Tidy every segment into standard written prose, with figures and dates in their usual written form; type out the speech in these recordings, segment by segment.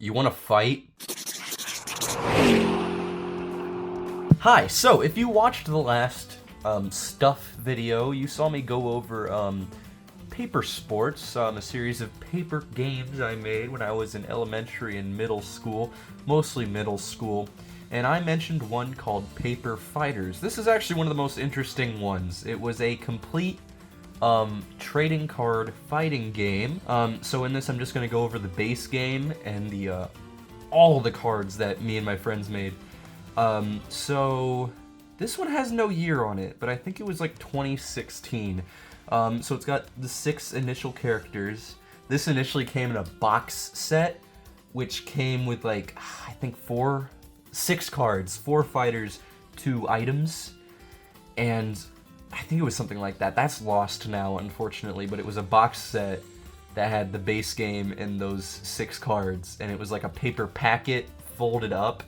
You want to fight? Hi, so if you watched the last Stuff video, you saw me go over Paper Sports, a series of paper games I made when I was in elementary and middle school, mostly middle school, and I mentioned one called Paper Fighters. This is actually one of the most interesting ones. It was a complete trading card fighting game. So in this I'm just going to go over the base game and the all the cards that me and my friends made. So this one has no year on it, but I think it was like 2016. So it's got the 6 initial characters. This initially came in a box set, which came with like, I think 6 cards, 4 fighters, 2 items, and I think it was something like that. That's lost now, unfortunately, but it was a box set that had the base game and those 6 cards, and it was like a paper packet folded up.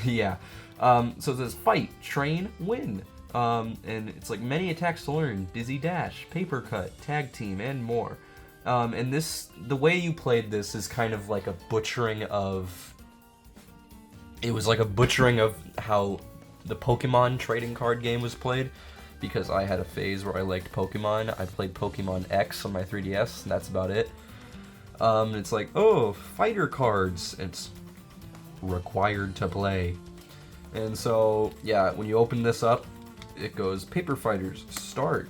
Yeah. So it says fight, train, win. And it's like many attacks to learn, dizzy dash, paper cut, tag team, and more. And the way you played this is kind of like a butchering of... It was like a butchering of how the Pokemon trading card game was played, because I had a phase where I liked Pokemon. I played Pokemon X on my 3DS, and that's about it. It's like, oh, fighter cards. It's required to play. And so, yeah, when you open this up, it goes, Paper Fighters, start,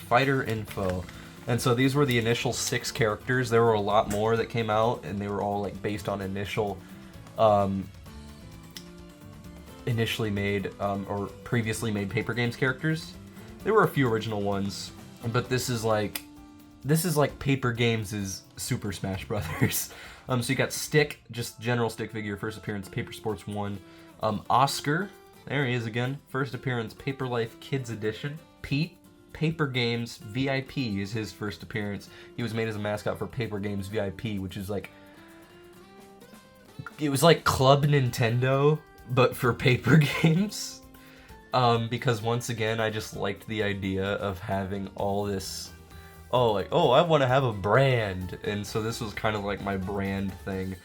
fighter info. And so these were the initial 6 characters. There were a lot more that came out, and they were all like based on initially made or previously made paper games characters. There were a few original ones, but this is like Paper Games' Super Smash Brothers. So you got Stick, just general stick figure, first appearance, Paper Sports 1. Oscar, there he is again, first appearance, Paper Life Kids Edition. Pete, Paper Games VIP is his first appearance. He was made as a mascot for Paper Games VIP, which is like, it was like Club Nintendo, but for paper games. Because once again, I just liked the idea of having all this, I want to have a brand, and so this was kind of like my brand thing.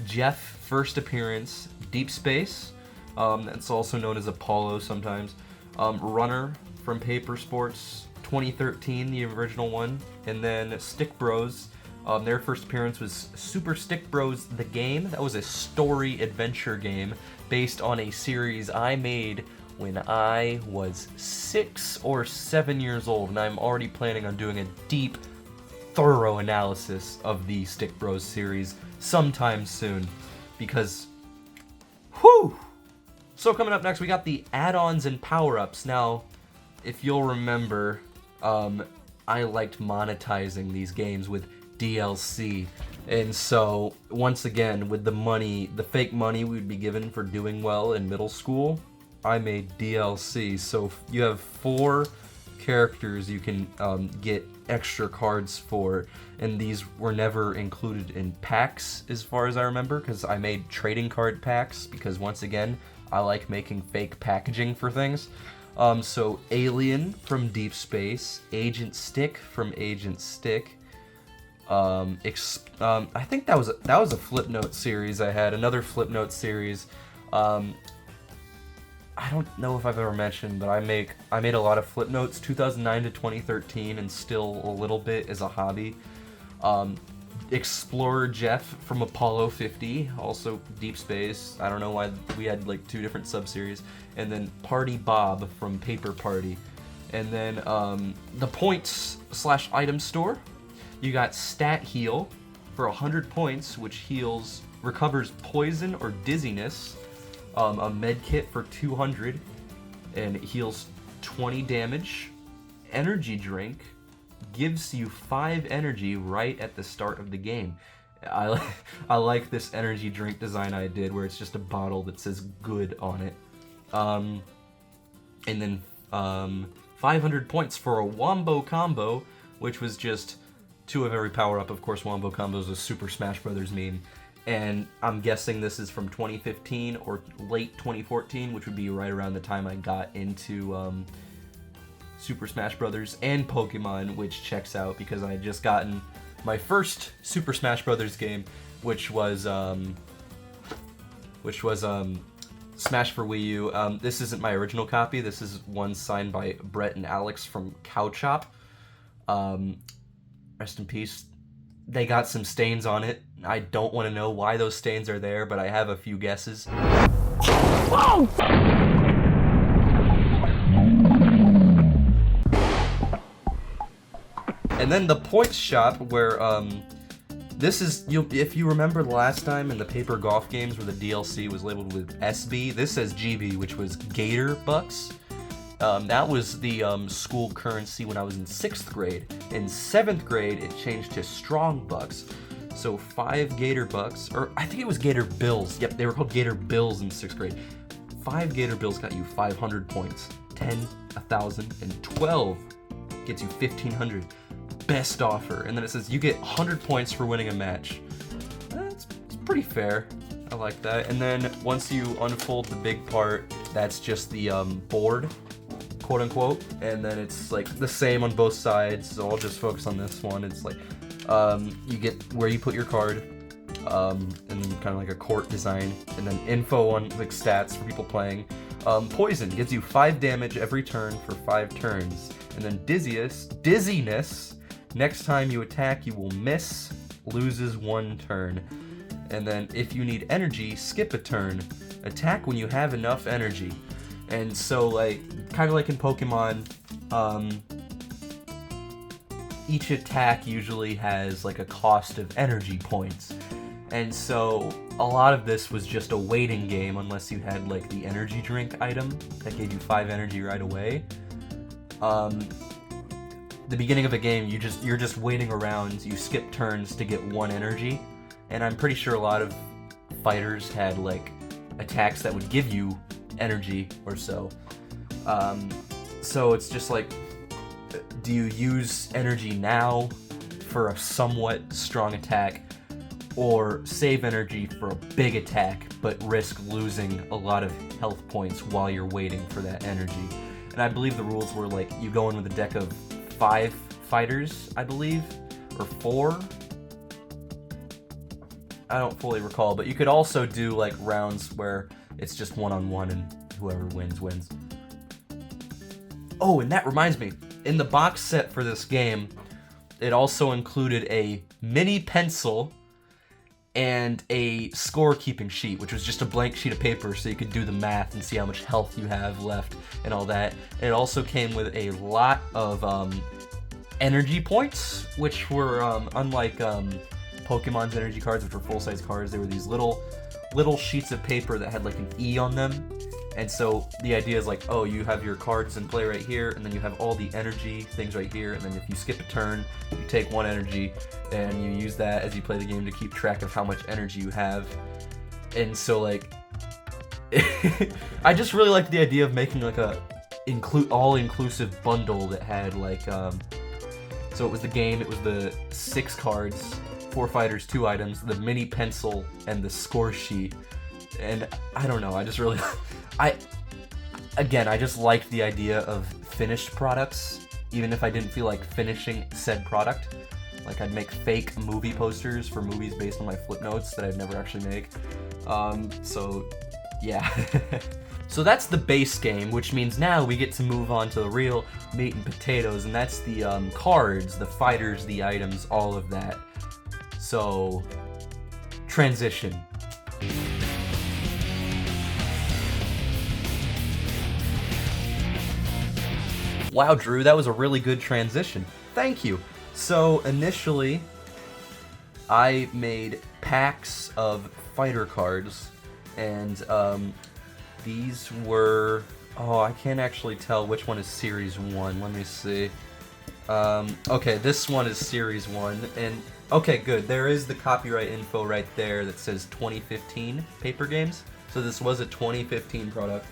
Jeff, first appearance, Deep Space, that's also known as Apollo sometimes. Runner from Paper Sports, 2013, the original one, and then Stick Bros. Their first appearance was Super Stick Bros. The Game. That was a story adventure game based on a series I made when I was 6 or 7 years old, and I'm already planning on doing a deep, thorough analysis of the Stick Bros series sometime soon, because, whew! So coming up next, we got the add-ons and power-ups. Now, if you'll remember, I liked monetizing these games with DLC, and so once again, with the fake money we would be given for doing well in middle school, I made DLC. So you have 4 characters you can get extra cards for, and these were never included in packs as far as I remember, because I made trading card packs, because once again, I like making fake packaging for things. So Alien from Deep Space, Agent Stick from Agent Stick, I think that was a Flipnote series I had, another Flipnote series. I don't know if I've ever mentioned, but I made a lot of Flipnotes 2009 to 2013, and still a little bit as a hobby. Explorer Jeff from Apollo 50, also Deep Space. I don't know why we had like 2 different sub-series. And then Party Bob from Paper Party. And then the points/item store. You got Stat Heal for 100 points, which recovers poison or dizziness. A med kit for 200, and it heals 20 damage. Energy drink gives you 5 energy right at the start of the game. I like this energy drink design I did, where it's just a bottle that says good on it. And then 500 points for a Wombo Combo, which was just 2 of every power-up. Of course, Wombo Combo is a Super Smash Brothers meme. And I'm guessing this is from 2015 or late 2014, which would be right around the time I got into Super Smash Brothers and Pokemon, which checks out because I had just gotten my first Super Smash Brothers game, which was Smash for Wii U. This isn't my original copy. This is one signed by Brett and Alex from Cow Chop. Rest in peace. They got some stains on it. I don't want to know why those stains are there, but I have a few guesses. And then the points shop, where this is, if you remember the last time in the paper golf games where the DLC was labeled with SB, this says GB, which was Gator Bucks. That was the school currency when I was in 6th grade. In 7th grade, it changed to Strong Bucks. So 5 Gator Bucks, or I think it was Gator Bills. Yep, they were called Gator Bills in 6th grade. 5 Gator Bills got you 500 points. 10, 1,000, and 12 gets you 1,500. Best offer. And then it says you get 100 points for winning a match. It's pretty fair. I like that. And then once you unfold the big part, that's just the board, quote unquote. And then it's like the same on both sides. So I'll just focus on this one. It's like you get where you put your card, and then kind of like a court design, and then info on like stats for people playing. Poison gives you 5 damage every turn for 5 turns. And then dizziness, next time you attack you will miss, loses 1 turn. And then if you need energy, skip a turn. Attack when you have enough energy. And so like, kind of like in Pokemon, each attack usually has like a cost of energy points. And so a lot of this was just a waiting game unless you had like the energy drink item that gave you 5 energy right away. The beginning of a game, you're just waiting around, you skip turns to get 1 energy. And I'm pretty sure a lot of fighters had like attacks that would give you energy or so. So it's just like, do you use energy now for a somewhat strong attack, or save energy for a big attack but risk losing a lot of health points while you're waiting for that energy? And I believe the rules were like, you go in with a deck of 5 fighters, I believe, or 4. I don't fully recall, but you could also do like rounds where it's just 1-on-1 and whoever wins, wins. Oh, and that reminds me, in the box set for this game, it also included a mini pencil and a scorekeeping sheet, which was just a blank sheet of paper so you could do the math and see how much health you have left and all that. And it also came with a lot of energy points, which were unlike Pokemon's energy cards, which were full-size cards. They were these little sheets of paper that had like an E on them. And so the idea is like, oh, you have your cards in play right here, and then you have all the energy things right here, and then if you skip a turn, you take 1 energy, and you use that as you play the game to keep track of how much energy you have. And so like, I just really liked the idea of making like a all-inclusive bundle that had like, so it was the game, it was the 6 cards, 4 fighters, 2 items, the mini pencil, and the score sheet. And I don't know, I just really, I just liked the idea of finished products, even if I didn't feel like finishing said product. Like, I'd make fake movie posters for movies based on my flip notes that I'd never actually make. So, yeah. So that's the base game, which means now we get to move on to the real meat and potatoes, and that's the cards, the fighters, the items, all of that. So, transition. Wow, Drew, that was a really good transition. Thank you. So initially, I made packs of fighter cards, and these were, oh, I can't actually tell which one is Series 1. Let me see. Okay, this one is Series 1, and okay, good. There is the copyright info right there that says 2015 Paper Games. So this was a 2015 product.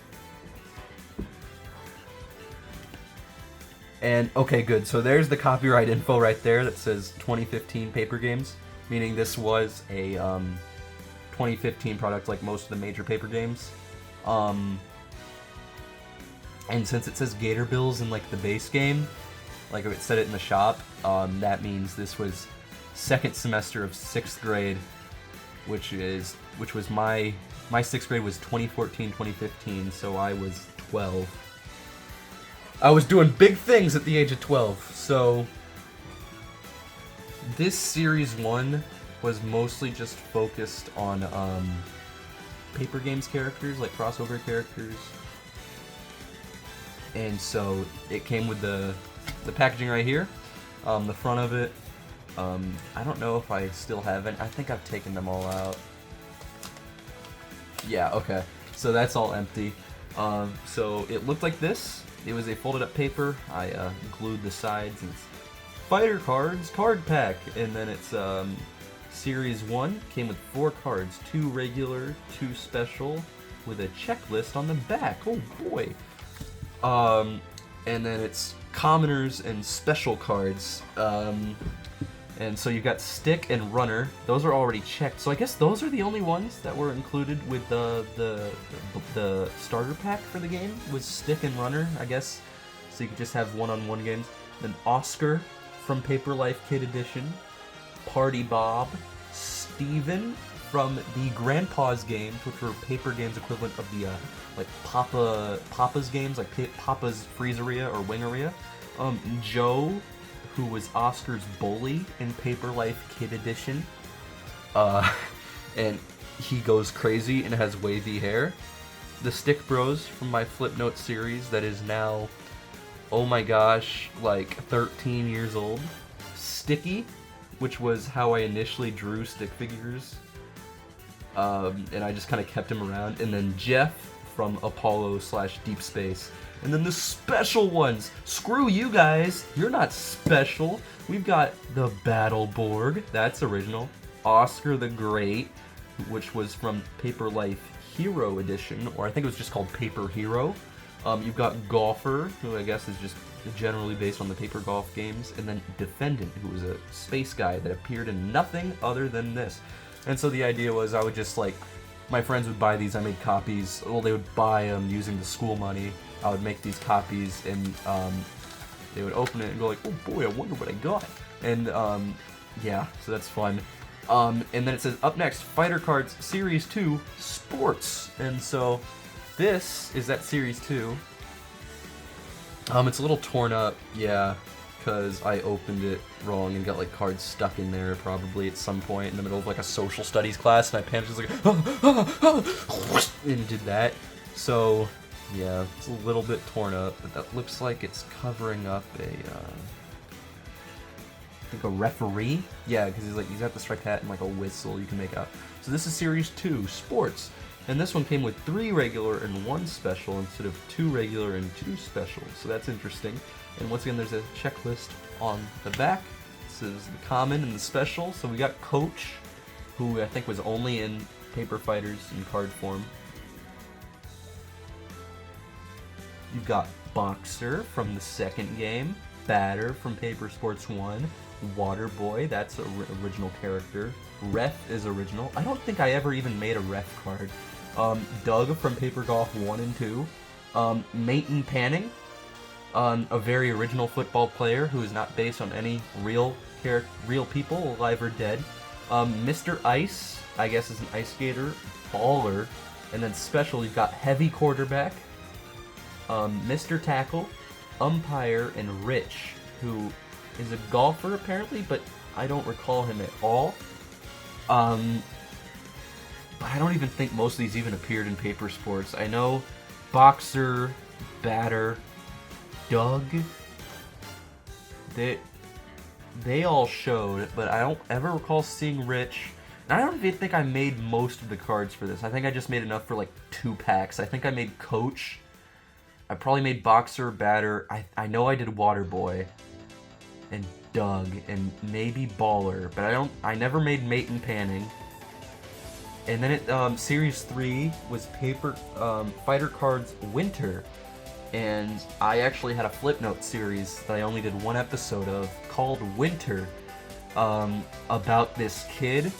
And, okay, good, so there's the copyright info right there that says 2015 Paper Games, meaning this was a 2015 product like most of the major paper games. And since it says Gator Bills in like the base game, like if it said it in the shop, that means this was second semester of 6th grade, which was my 6th grade was 2014-2015, so I was 12. I was doing big things at the age of 12. So this series 1 was mostly just focused on paper games characters, like crossover characters. And so it came with the packaging right here, the front of it. I don't know if I still have it. I think I've taken them all out. Yeah, okay. So that's all empty. So it looked like this. It was a folded up paper. I glued the sides, and it's Fighter Cards card pack. And then it's Series 1 came with 4 cards, 2 regular, 2 special, with a checklist on the back. Oh boy. And then it's commoners and special cards. And so you got stick and runner. Those are already checked. So I guess those are the only ones that were included with the starter pack for the game, was stick and runner, I guess. So you could just have one-on-one games. Then Oscar from Paper Life Kid Edition, Party Bob, Steven from the Grandpa's games, which were paper games equivalent of the like Papa's games, like Papa's Freezeria or Wingeria. Joe, who was Oscar's bully in Paper Life Kid Edition. And he goes crazy and has wavy hair. The Stick Bros from my Flipnote series that is now, oh my gosh, like 13 years old. Sticky, which was how I initially drew stick figures. And I just kind of kept him around. And then Jeff from Apollo/Deep Space. And then the special ones. Screw you guys. You're not special. We've got the Battleborg. That's original. Oscar the Great, which was from Paper Life Hero Edition, or I think it was just called Paper Hero. You've got Golfer, who I guess is just generally based on the paper golf games. And then Defendant, who was a space guy that appeared in nothing other than this. And so the idea was I would just like, my friends would buy these, I made copies. Well, they would buy them using the school money. I would make these copies, and they would open it and go like, oh boy, I wonder what I got. And yeah, so that's fun. And then it says, up next, Fighter Cards Series 2 Sports. And so this is that Series 2. It's a little torn up, yeah, because I opened it wrong and got like cards stuck in there probably at some point in the middle of like a social studies class, and I panicked, just like, and did that. So yeah, it's a little bit torn up, but that looks like it's covering up I think a referee? Yeah, because he's got the striped hat and like a whistle you can make out. So this is Series 2, Sports. And this one came with 3 regular and 1 special instead of 2 regular and 2 special. So that's interesting. And once again, there's a checklist on the back. This is the common and the special. So we got Coach, who I think was only in Paper Fighters in card form. You've got Boxer from the second game, Batter from Paper Sports 1, Water Boy, that's an original character, Ref is original. I don't think I ever even made a Ref card. Doug from Paper Golf 1 and 2, Mayton Panning, a very original football player who is not based on any real people, alive or dead. Mr. Ice, I guess is an ice skater, Baller, and then special you've got Heavy Quarterback, Mr. Tackle, Umpire, and Rich, who is a golfer apparently, but I don't recall him at all. I don't even think most of these even appeared in Paper Sports. I know Boxer, Batter, Doug, they all showed, but I don't ever recall seeing Rich. And I don't even think I made most of the cards for this. I think I just made enough for like 2 packs. I think I made Coach. I probably made Boxer, Batter. I know I did Water Boy and Doug and maybe Baller, but I never made Mayton Panning. And then Series 3 was Paper Fighter Cards Winter, and I actually had a Flipnote series that I only did 1 episode of called Winter, about this kid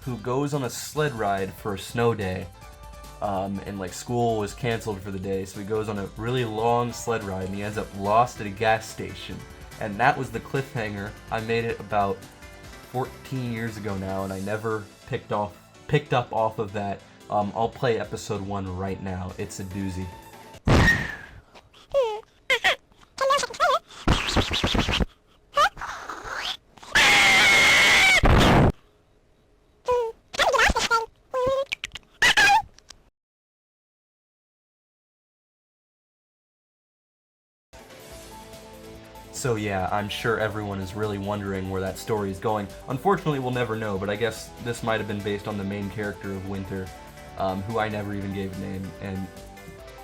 who goes on a sled ride for a snow day. And like school was canceled for the day, so he goes on a really long sled ride and he ends up lost at a gas station. And that was the cliffhanger. I made it about 14 years ago now, and I never picked up off of that. I'll play episode 1 right now. It's a doozy. So yeah, I'm sure everyone is really wondering where that story is going. Unfortunately, we'll never know, but I guess this might have been based on the main character of Winter, who I never even gave a name, and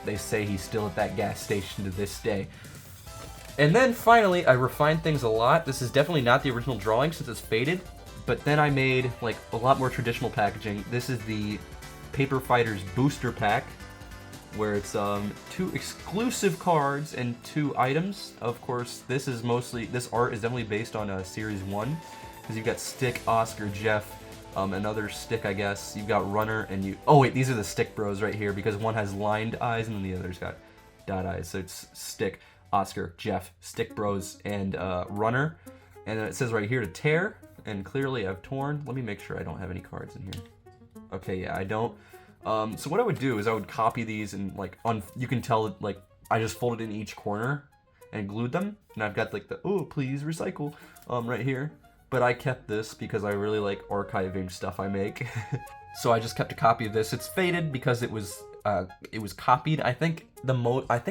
they say he's still at that gas station to this day. And then finally, I refined things a lot. This is definitely not the original drawing since it's faded, but then I made like a lot more traditional packaging. This is the Paper Fighters booster pack, where it's 2 exclusive cards and 2 items. Of course, this art is definitely based on Series 1, because you've got Stick, Oscar, Jeff, another Stick, I guess. You've got Runner, and oh wait, these are the Stick Bros right here, because one has lined eyes and then the other's got dot eyes. So it's Stick, Oscar, Jeff, Stick Bros, and Runner. And then it says right here to tear, and clearly I've torn. Let me make sure I don't have any cards in here. Okay, yeah, I don't. So what I would do is I would copy these and like you can tell like I just folded in each corner and glued them, and I've got like the "oh please recycle" right here. But I kept this because I really like archiving stuff I make. So I just kept a copy of this. It's faded because it was copied. I think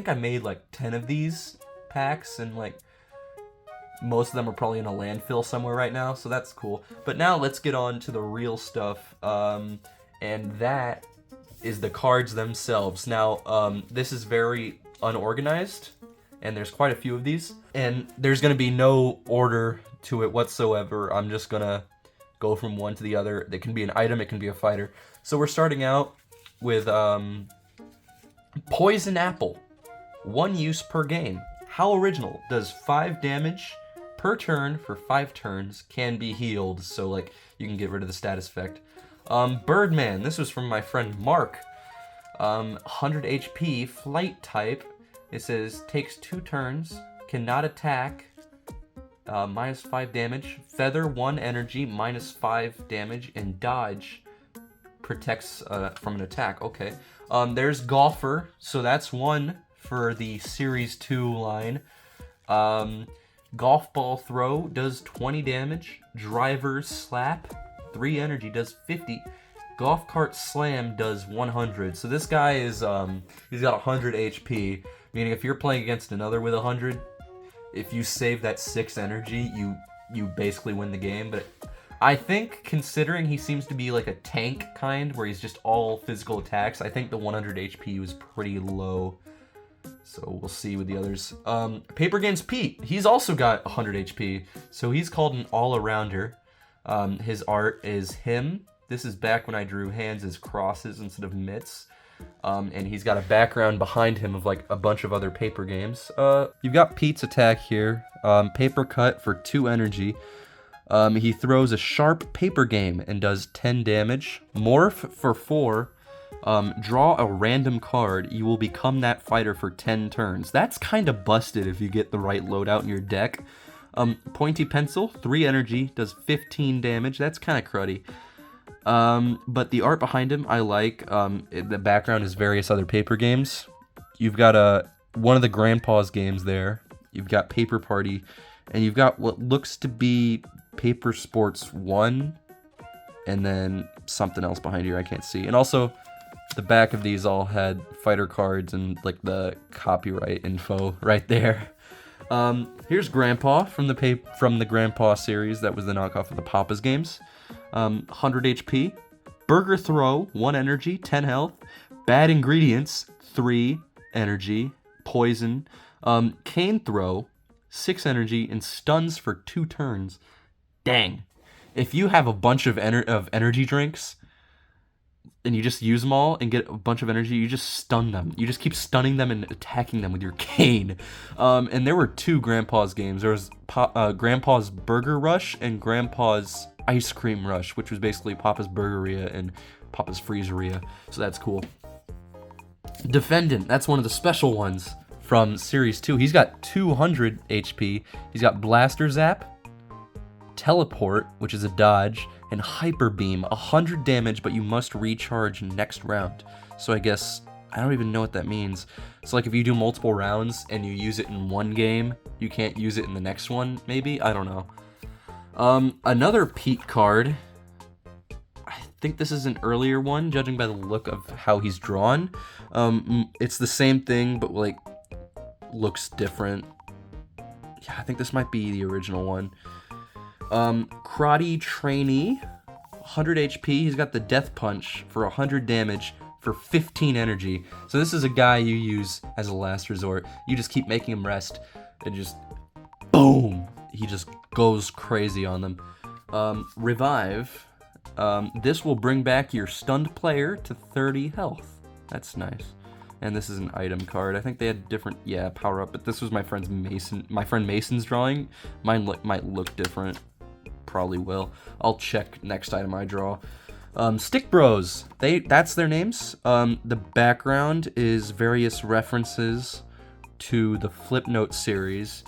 I made like 10 of these packs, and like most of them are probably in a landfill somewhere right now. So that's cool. But now let's get on to the real stuff. And that is the cards themselves. Now, this is very unorganized, and there's quite a few of these, and there's going to be no order to it whatsoever. I'm just going to go from one to the other. It can be an item, it can be a fighter. So we're starting out with Poison Apple. 1 use per game. How original. Does 5 damage per turn for 5 turns. Can be healed, so like you can get rid of the status effect. Birdman, this was from my friend Mark. 100 HP, flight type. It says, takes 2 turns, cannot attack, minus 5 damage. Feather, 1 energy, minus 5 damage, and dodge protects from an attack. Okay. There's Golfer, so that's 1 for the Series 2 line. Golf Ball Throw does 20 damage. Driver's Slap, 3 energy, does 50. Golf Cart Slam does 100. So this guy is, he's got 100 HP, meaning if you're playing against another with 100, if you save that 6 energy, you basically win the game. But I think, considering he seems to be like a tank kind, where he's just all physical attacks, I think the 100 HP was pretty low. So we'll see with the others. Paper Games Pete, he's also got 100 HP, so he's called an all-arounder. His art is him. This is back when I drew hands as crosses instead of mitts. And he's got a background behind him of like a bunch of other paper games. You've got Pete's attack here. Paper Cut for 2 energy. He throws a sharp paper game and does 10 damage. Morph for 4. Draw a random card. You will become that fighter for 10 turns. That's kind of busted if you get the right loadout in your deck. Pointy Pencil, 3 energy, does 15 damage. That's kind of cruddy. But the art behind him, I like. The background is various other paper games. You've got one of the Grandpa's games there. You've got Paper Party, and you've got what looks to be Paper Sports 1, and then something else behind here I can't see. And also, the back of these all had fighter cards and like the copyright info right there. Here's Grandpa from the Grandpa series. That was the knockoff of the Papa's games. 100 HP. Burger Throw, 1 energy, 10 health. Bad Ingredients, 3 energy, poison. Cane Throw, 6 energy, and stuns for 2 turns. Dang. If you have a bunch of energy drinks, and you just use them all and get a bunch of energy, you just stun them. You just keep stunning them and attacking them with your cane. And there were 2 Grandpa's games. There was Grandpa's Burger Rush and Grandpa's Ice Cream Rush, which was basically Papa's Burgeria and Papa's Freezeria. So that's cool. Defendant, that's one of the special ones from Series 2. He's got 200 HP. He's got Blaster Zap, Teleport, which is a dodge, and Hyper Beam, 100 damage, but you must recharge next round. So I guess, I don't even know what that means. So like if you do multiple rounds and you use it in one game, you can't use it in the next one, maybe? I don't know. Another Pete card. I think this is an earlier one, judging by the look of how he's drawn. It's the same thing, but like looks different. Yeah, I think this might be the original one. Karate Trainee, 100 HP. He's got the Death Punch for 100 damage for 15 energy. So this is a guy you use as a last resort. You just keep making him rest and just boom, he just goes crazy on them. Revive. This will bring back your stunned player to 30 health. That's nice. And this is an item card. I think they had different, power up, but this was my friend Mason's drawing. Mine might look different. Probably will. I'll check next item I draw. Stick Bros. That's their names. The background is various references to the Flipnote series.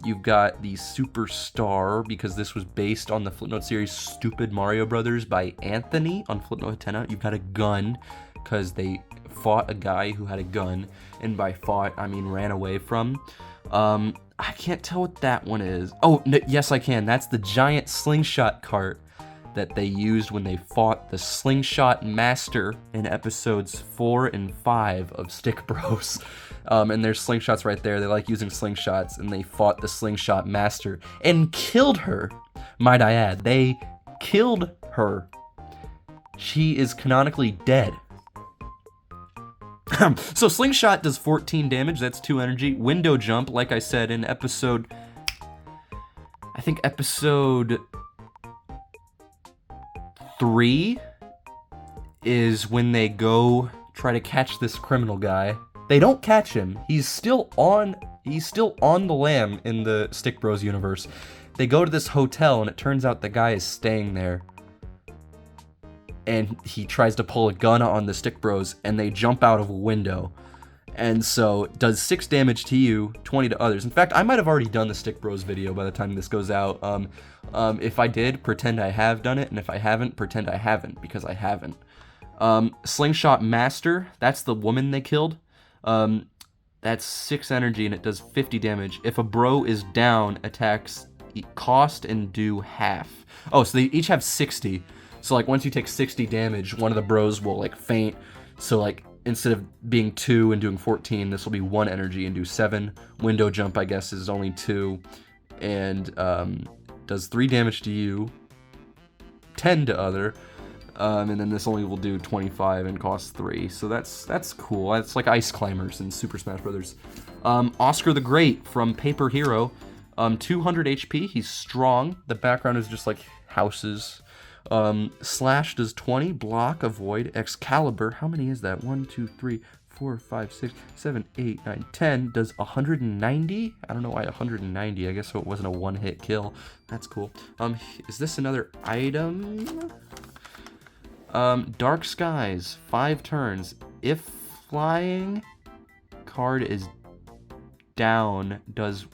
You've got the Superstar, because this was based on the Flipnote series Stupid Mario Brothers by Anthony on Flipnote Hatena. You've got a gun, because they fought a guy who had a gun, and by fought, I mean ran away from. I can't tell what that one is. Oh, yes I can. That's the giant slingshot cart that they used when they fought the Slingshot Master in episodes 4 and 5 of Stick Bros. And there's slingshots right there. They like using slingshots, and they fought the Slingshot Master and killed her. Might I add, they killed her. She is canonically dead. So Slingshot does 14 damage, that's 2 energy. Window Jump, like I said in episode 3 is when they go try to catch this criminal guy. They don't catch him. He's still on the lam in the Stick Bros universe. They go to this hotel, and it turns out the guy is staying there. And he tries to pull a gun on the Stick Bros, and they jump out of a window. And so it does 6 damage to you, 20 to others. In fact, I might have already done the Stick Bros video by the time this goes out. If I did, pretend I have done it, and if I haven't, pretend I haven't, because I haven't. Slingshot Master, that's the woman they killed. That's 6 energy, and it does 50 damage. If a bro is down, attacks cost and do half. Oh, so they each have 60. So like once you take 60 damage, one of the bros will like faint. So like instead of being 2 and doing 14, this will be 1 energy and do 7. Window Jump, I guess, is only 2 and does 3 damage to you, 10 to other, and then this only will do 25 and costs 3. So that's cool. That's like Ice Climbers in Super Smash Brothers. Oscar the Great from Paper Hero, 200 HP. He's strong. The background is just like houses. Slash does 20, block, avoid, Excalibur, how many is that? 1, 2, 3, 4, 5, 6, 7, 8, 9, 10, does 190? I don't know why 190, I guess so it wasn't a one-hit kill. That's cool. Is this another item? Dark Skies, 5 turns. If flying card is down, does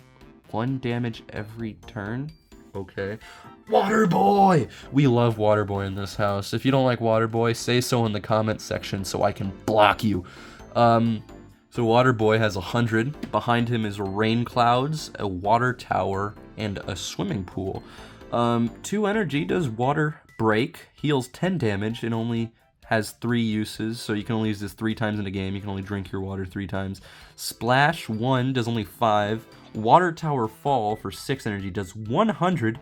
1 damage every turn? Okay. Waterboy! We love Waterboy in this house. If you don't like Waterboy, say so in the comments section so I can block you. So Waterboy has 100. Behind him is rain clouds, a water tower, and a swimming pool. 2 energy, does water break, heals 10 damage, and only has 3 uses, so you can only use this 3 times in a game. You can only drink your water 3 times. Splash 1 does only 5. Water Tower Fall for 6 energy does 100.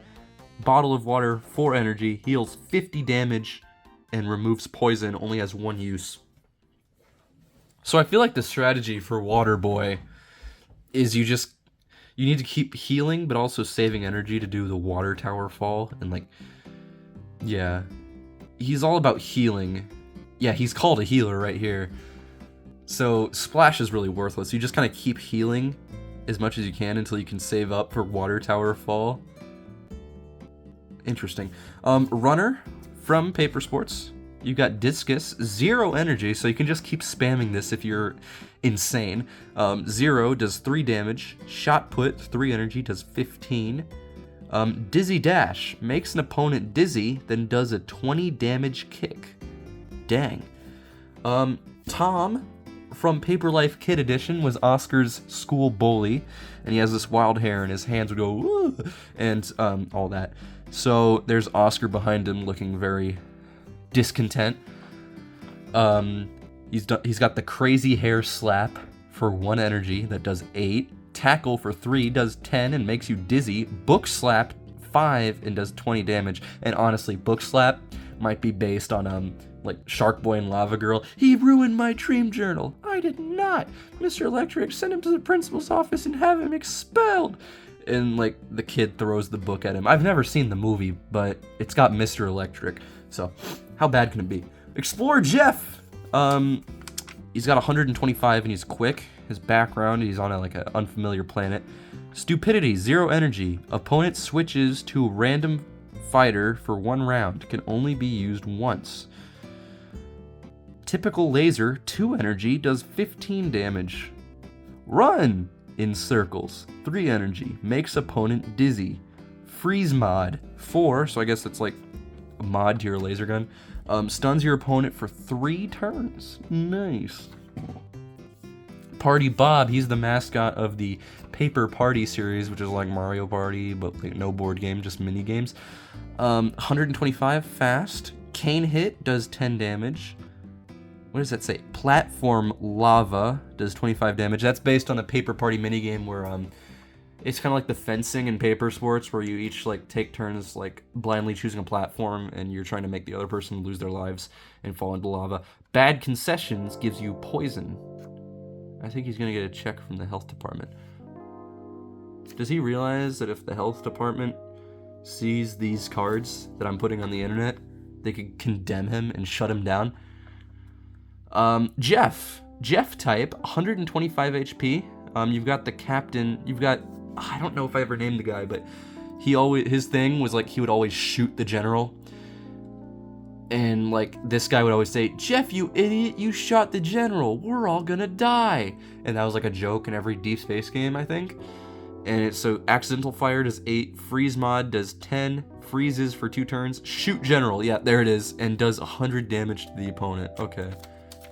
Bottle of Water 4 energy, heals 50 damage, and removes poison, only has 1 use. So I feel like the strategy for Waterboy is you need to keep healing, but also saving energy to do the Water Tower Fall, and like, yeah. He's all about healing. Yeah, he's called a healer right here. So Splash is really worthless. You just kind of keep healing as much as you can until you can save up for Water Tower Fall. Interesting. Runner from Paper Sports. You got Discus, 0 energy, so you can just keep spamming this if you're insane. 0 does 3 damage. Shot Put, 3 energy, does 15. Dizzy Dash makes an opponent dizzy, then does a 20 damage kick. Dang. Tom from Paper Life Kid Edition was Oscar's school bully, and he has this wild hair, and his hands would go, woo, and all that. So there's Oscar behind him looking very discontent. He's got the crazy hair slap for 1 energy that does 8. Tackle for 3 does 10 and makes you dizzy. Book slap 5 and does 20 damage. And honestly, book slap might be based on like Shark Boy and Lava Girl. He ruined my dream journal. I did not. Mr. Electric, send him to the principal's office and have him expelled. And like the kid throws the book at him. I've never seen the movie, but it's got Mr. Electric. So how bad can it be? Explorer Jeff. He's got 125 and he's quick. His background, he's on an unfamiliar planet. Stupidity, 0 energy. Opponent switches to a random fighter for 1 round. Can only be used once. Typical laser, 2 energy, does 15 damage. Run in circles, 3 energy. Makes opponent dizzy. Freeze mod, 4, so I guess it's like a mod to your laser gun. Stuns your opponent for 3 turns. Nice. Party Bob, he's the mascot of the Paper Party series, which is like Mario Party, but like no board game, just mini games. 125 fast. Cane hit does 10 damage. What does that say? Platform lava does 25 damage. That's based on the Paper Party minigame where it's kind of like the fencing in paper sports where you each like take turns like blindly choosing a platform and you're trying to make the other person lose their lives and fall into lava. Bad concessions gives you poison. I think he's gonna get a check from the health department. Does he realize that if the health department sees these cards that I'm putting on the internet, they could condemn him and shut him down? Jeff type, 125 HP. You've got the captain. You've got, I don't know if I ever named the guy, but his thing was like he would always shoot the general. And like this guy would always say, "Jeff, you idiot, you shot the general. We're all gonna die." And that was like a joke in every Deep Space game, I think. And so accidental fire does 8, freeze mod does 10, freezes for 2 turns, shoot general, yeah, there it is, and does 100 damage to the opponent. Okay.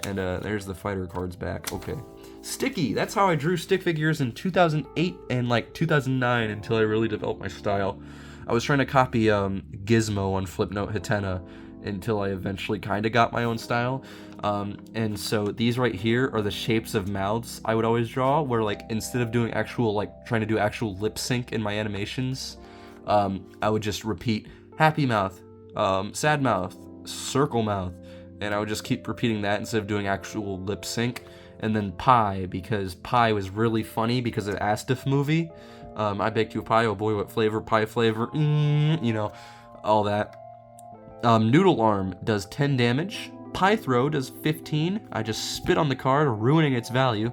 And there's the fighter cards back. Okay. Sticky, that's how I drew stick figures in 2008 and like 2009 until I really developed my style. I was trying to copy Gizmo on Flipnote Hatena until I eventually kind of got my own style. And so these right here are the shapes of mouths I would always draw, where like instead of doing actual, like trying to do actual lip sync in my animations, I would just repeat happy mouth, sad mouth, circle mouth, and I would just keep repeating that instead of doing actual lip sync. And then pie, because pie was really funny because of the Astiff movie. I baked you a pie, oh boy, what flavor, pie flavor, you know, all that. Noodle Arm does 10 damage. Pie Throw does 15. I just spit on the card, ruining its value.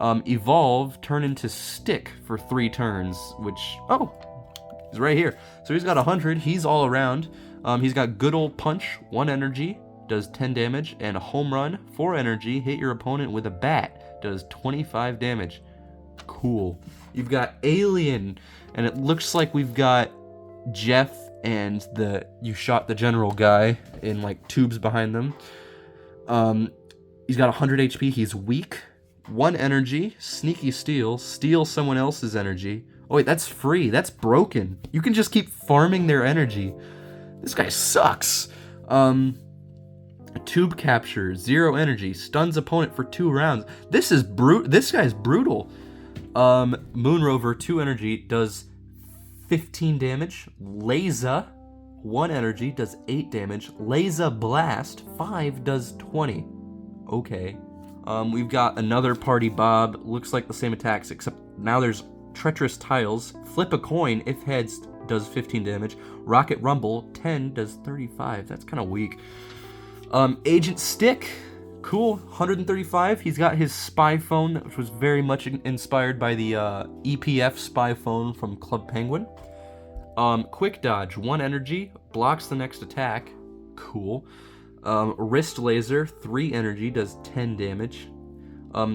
Evolve, turn into Stick for 3 turns, which, oh, he's right here. So he's got 100, he's all around. He's got Good Old Punch, 1 energy, does 10 damage, and a Home Run, 4 energy, hit your opponent with a bat, does 25 damage. Cool. You've got Alien, and it looks like we've got Jeff and you shot the general guy in like tubes behind them. He's got 100 HP, he's weak, 1 energy, sneaky steal someone else's energy. Oh wait, that's free, that's broken. You can just keep farming their energy. This guy sucks. Tube capture, 0 energy, stuns opponent for 2 rounds. This guy's brutal. Moon Rover, 2 energy, does 15 damage. Laser, 1 energy, does 8 damage. Laser Blast, 5, does 20. Okay. We've got another Party Bob. Looks like the same attacks, except now there's Treacherous Tiles. Flip a coin, if heads, does 15 damage. Rocket Rumble, 10, does 35. That's kind of weak. Agent Stick, cool, 135. He's got his spy phone, which was very much inspired by the EPF spy phone from Club Penguin. Quick Dodge, 1 energy, blocks the next attack, cool. Wrist Laser, 3 energy, does 10 damage.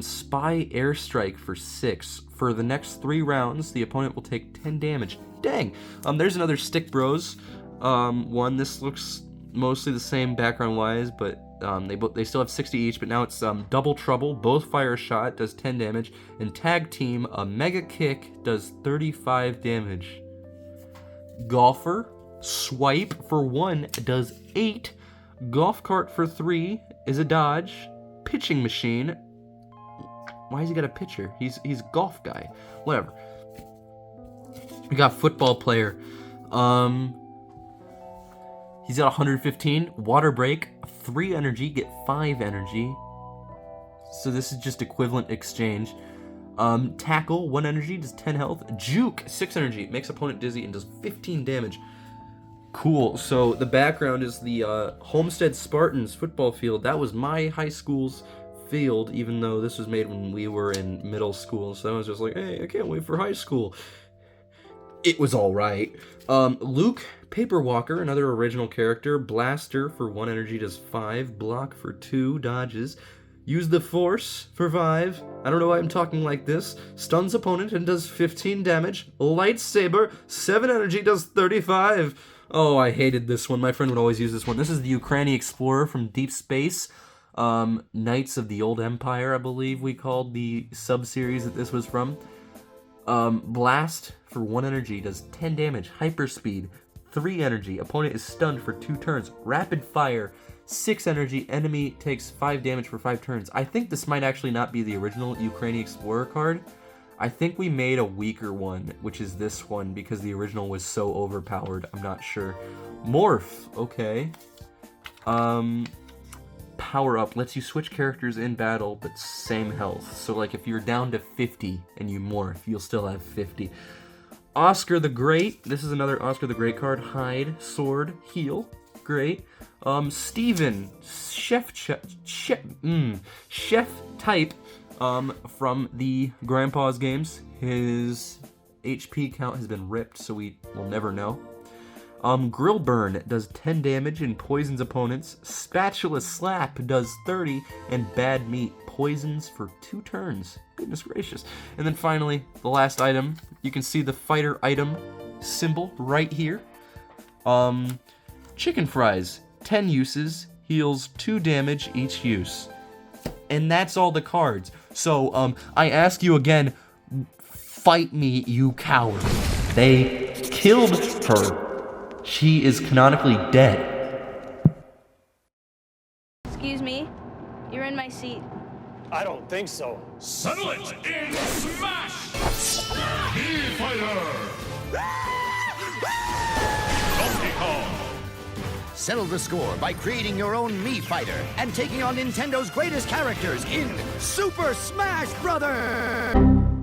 Spy Airstrike for 6. For the next 3 rounds, the opponent will take 10 damage. dang. There's another Stick Bros one. This looks mostly the same background-wise, but they still have 60 each, but now it's Double Trouble, both fire a shot, does 10 damage, and Tag Team, a Mega Kick, does 35 damage. Golfer, Swipe for 1 does 8. Golf Cart for 3 is a dodge. Pitching Machine. Why has he got a pitcher? He's golf guy. Whatever. We got Football Player. He's got 115. Water Break, 3 energy, get 5 energy. So this is just equivalent exchange. Tackle, 1 energy, does 10 health. Juke, 6 energy, makes opponent dizzy and does 15 damage. Cool. So the background is the Homestead Spartans football field. That was my high school's field, even though this was made when we were in middle school. So I was just like, hey, I can't wait for high school. It was all right. Luke Paperwalker, another original character. Blaster for 1 energy does 5. Block for 2 dodges. Use the Force for 5. I don't know why I'm talking like this. Stuns opponent and does 15 damage. Lightsaber, 7 energy, does 35. Oh, I hated this one. My friend would always use this one. This is the Ukrainian Explorer from Deep Space. Knights of the Old Empire, I believe we called the sub-series that this was from. Blast for 1 energy, does 10 damage. Hyperspeed, 3 energy. Opponent is stunned for 2 turns. Rapid Fire, 6 energy. Enemy takes 5 damage for 5 turns. I think this might actually not be the original Ukrainian Explorer card. I think we made a weaker one, which is this one, because the original was so overpowered. I'm not sure. Morph, okay. Power Up lets you switch characters in battle, but same health. So, like, if you're down to 50 and you morph, you'll still have 50. Oscar the Great. This is another Oscar the Great card. Hide, Sword, Heal. Great. Steven, Chef type, from the Grandpa's games. His HP count has been ripped, so we will never know. Grill Burn does 10 damage and poisons opponents. Spatula Slap does 30, and Bad Meat poisons for 2 turns. Goodness gracious. And then finally, the last item. You can see the fighter item symbol right here. Chicken Fries, 10 uses, heals 2 damage each use. And that's all the cards. So, I ask you again, fight me, you coward. They killed her. She is canonically dead. Excuse me, you're in my seat. I don't think so. Settle it in Smash! Fighter! Donkey Kong! Settle the score by creating your own Mii Fighter and taking on Nintendo's greatest characters in Super Smash Brothers!